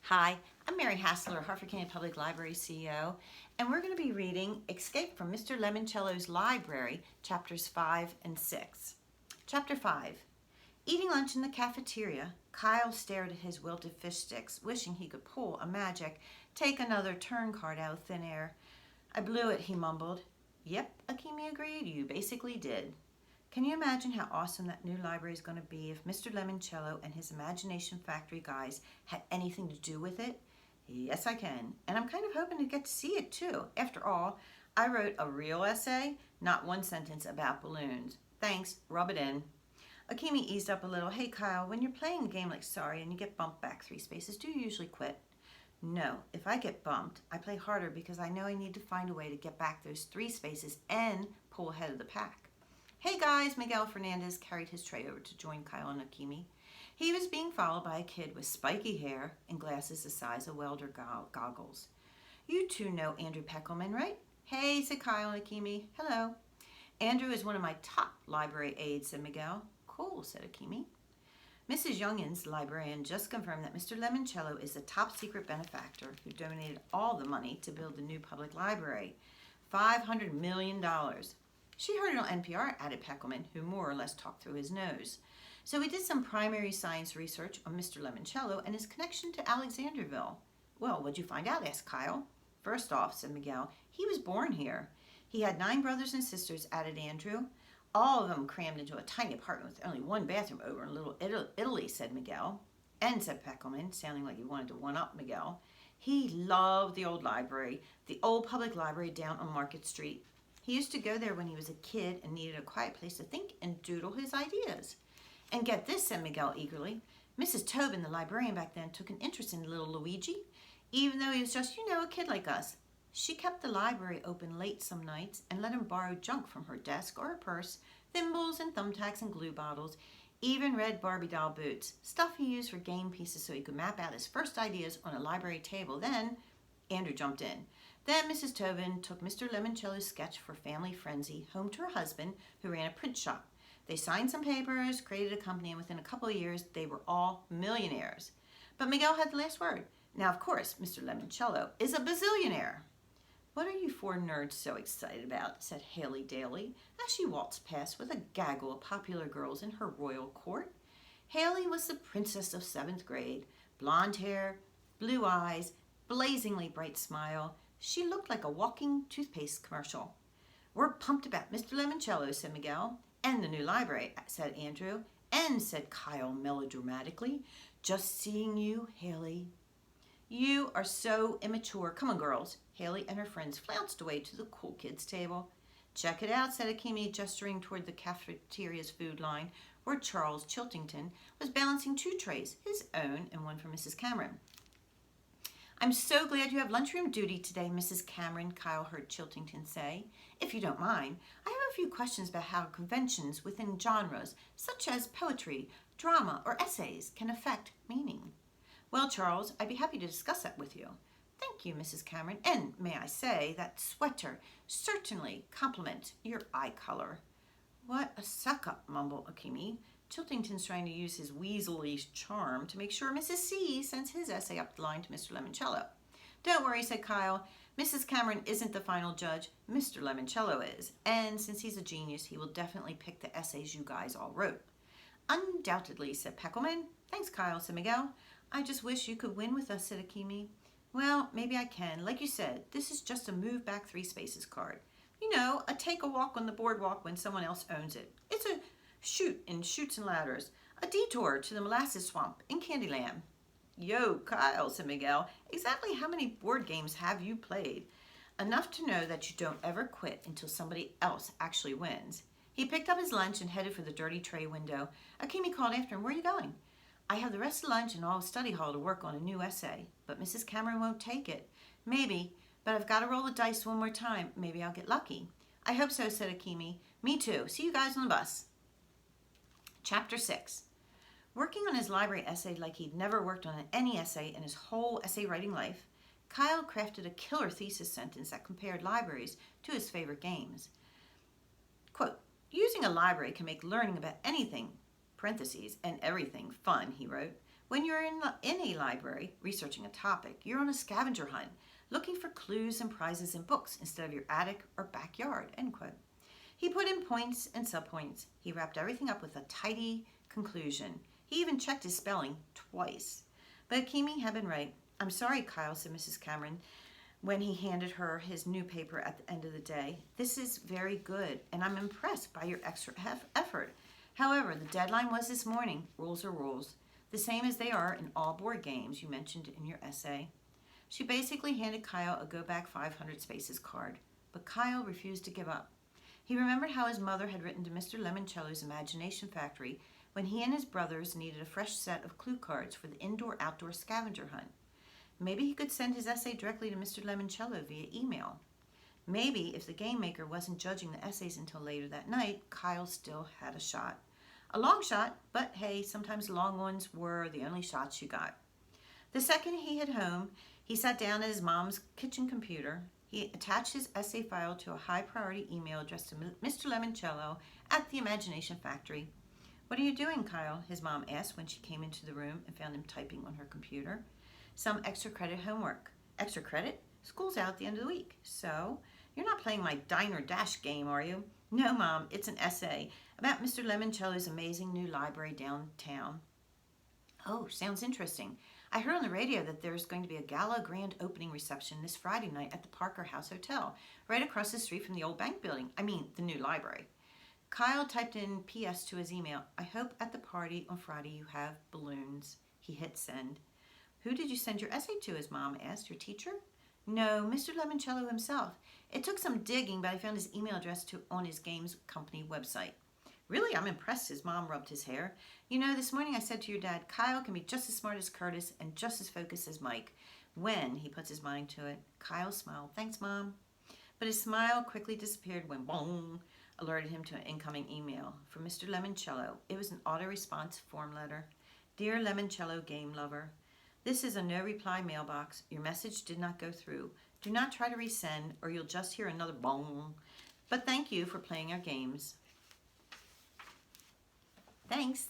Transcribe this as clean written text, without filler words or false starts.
Hi, I'm Mary Hastler, Harford County Public Library CEO, and we're going to be reading Escape from Mr. Lemoncello's Library, chapters 5 and 6. Chapter 5. Eating lunch in the cafeteria, Kyle stared at his wilted fish sticks, wishing he could pull a magic, take another turn card out of thin air. I blew it, he mumbled. Yep, Akemi agreed, you basically did. Can you imagine how awesome that new library is going to be if Mr. Lemoncello and his Imagination Factory guys had anything to do with it? Yes, I can. And I'm kind of hoping to get to see it too. After all, I wrote a real essay, not one sentence about balloons. Thanks, rub it in. Akemi eased up a little. Hey, Kyle, when you're playing a game like Sorry and you get bumped back 3 spaces, do you usually quit? No, if I get bumped, I play harder because I know I need to find a way to get back those 3 spaces and pull ahead of the pack. Hey guys, Miguel Fernandez carried his tray over to join Kyle and Akemi. He was being followed by a kid with spiky hair and glasses the size of welder goggles. You two know Andrew Peckelman, right? Hey, said Kyle and Akemi. Hello. Andrew is one of my top library aides, said Miguel. Cool, said Akemi. Mrs. Youngin's librarian just confirmed that Mr. Lemoncello is the top secret benefactor who donated all the money to build the new public library. $500 million. She heard it on NPR, added Peckelman, who more or less talked through his nose. So we did some primary science research on Mr. Lemoncello and his connection to Alexanderville. Well, what'd you find out? Asked Kyle. First off, said Miguel, he was born here. He had 9 brothers and sisters, added Andrew. All of them crammed into a tiny apartment with only 1 bathroom over in Little Italy, said Miguel. And, said Peckelman, sounding like he wanted to one-up Miguel, he loved the old library, the old public library down on Market Street. He used to go there when he was a kid and needed a quiet place to think and doodle his ideas. And get this, said Miguel eagerly, Mrs. Tobin, the librarian back then, took an interest in little Luigi, even though he was just, a kid like us. She kept the library open late some nights and let him borrow junk from her desk or her purse, thimbles and thumbtacks and glue bottles, even red Barbie doll boots, stuff he used for game pieces so he could map out his first ideas on a library table. Then Andrew jumped in. Then Mrs. Tobin took Mr. Lemoncello's sketch for Family Frenzy home to her husband, who ran a print shop. They signed some papers, created a company, and within a couple of years, they were all millionaires. But Miguel had the last word. Now, of course, Mr. Lemoncello is a bazillionaire. What are you 4 nerds so excited about? Said Haley Daly, as she waltzed past with a gaggle of popular girls in her royal court. Haley was the princess of 7th grade, blonde hair, blue eyes, blazingly bright smile. She looked like a walking toothpaste commercial. We're pumped about Mr. Lemoncello, said Miguel. And the new library, said Andrew. And, said Kyle melodramatically, just seeing you, Haley. You are so immature. Come on, girls. Haley and her friends flounced away to the cool kids' table. Check it out, said Akemi, gesturing toward the cafeteria's food line, where Charles Chiltington was balancing 2 trays, his own and one for Mrs. Cameron. I'm so glad you have lunchroom duty today, Mrs. Cameron, Kyle heard Chiltington say. If you don't mind, I have a few questions about how conventions within genres, such as poetry, drama, or essays, can affect meaning. Well, Charles, I'd be happy to discuss that with you. Thank you, Mrs. Cameron, and may I say that sweater certainly complements your eye color. What a suck-up, mumbled Akemi. Chiltington's trying to use his weaselly charm to make sure Mrs. C sends his essay up the line to Mr. Lemoncello. Don't worry, said Kyle. Mrs. Cameron isn't the final judge. Mr. Lemoncello is. And since he's a genius, he will definitely pick the essays you guys all wrote. Undoubtedly, said Peckelman. Thanks, Kyle, said Miguel. I just wish you could win with us, said Akemi. Well, maybe I can. Like you said, this is just a move back 3 spaces card. A take a walk on the boardwalk when someone else owns it. It's a shoot in Chutes and Ladders, a detour to the molasses swamp in Candyland. Yo, Kyle, said Miguel, exactly how many board games have you played? Enough to know that you don't ever quit until somebody else actually wins. He picked up his lunch and headed for the dirty tray window. Akemi called after him, where are you going? I have the rest of lunch and all of study hall to work on a new essay, but Mrs. Cameron won't take it. Maybe, but I've got to roll the dice one more time. Maybe I'll get lucky. I hope so, said Akemi. Me too. See you guys on the bus. Chapter 6. Working on his library essay like he'd never worked on any essay in his whole essay writing life, Kyle crafted a killer thesis sentence that compared libraries to his favorite games. Quote, using a library can make learning about anything, parentheses, and everything fun, he wrote. When you're in a library researching a topic, you're on a scavenger hunt, looking for clues and prizes in books instead of your attic or backyard, end quote. He put in points and subpoints. He wrapped everything up with a tidy conclusion. He even checked his spelling twice. But Akimi had been right. "I'm sorry, Kyle," said Mrs. Cameron when he handed her his new paper at the end of the day. "This is very good, and I'm impressed by your extra effort. However, the deadline was this morning. Rules are rules, the same as they are in all board games you mentioned in your essay." She basically handed Kyle a Go Back 500 Spaces card, but Kyle refused to give up. He remembered how his mother had written to Mr. Lemoncello's Imagination Factory when he and his brothers needed a fresh set of clue cards for the indoor-outdoor scavenger hunt. Maybe he could send his essay directly to Mr. Lemoncello via email. Maybe if the game maker wasn't judging the essays until later that night, Kyle still had a shot. A long shot, but hey, sometimes long ones were the only shots you got. The second he hit home, he sat down at his mom's kitchen computer. He attached his essay file to a high-priority email addressed to Mr. Lemoncello at the Imagination Factory. "What are you doing, Kyle?" his mom asked when she came into the room and found him typing on her computer. "Some extra credit homework." "Extra credit? School's out at the end of the week. So, you're not playing my Dine or Dash game, are you?" "No, Mom, it's an essay about Mr. Lemoncello's amazing new library downtown." "Oh, sounds interesting. I heard on the radio that there's going to be a gala grand opening reception this Friday night at the Parker House Hotel, right across the street from the old bank building. I mean, the new library." Kyle typed in PS to his email. "I hope at the party on Friday you have balloons." He hit send. "Who did you send your essay to?" his mom asked. "Your teacher?" "No, Mr. Lemoncello himself. It took some digging, but I found his email address on his games company website." "Really? I'm impressed." His mom rubbed his hair. "You know, this morning I said to your dad, Kyle can be just as smart as Curtis and just as focused as Mike when he puts his mind to it." Kyle smiled. "Thanks, Mom." But his smile quickly disappeared when bong alerted him to an incoming email from Mr. Lemoncello. It was an auto-response form letter. "Dear Lemoncello game lover, this is a no-reply mailbox. Your message did not go through. Do not try to resend or you'll just hear another bong. But thank you for playing our games. Thanks.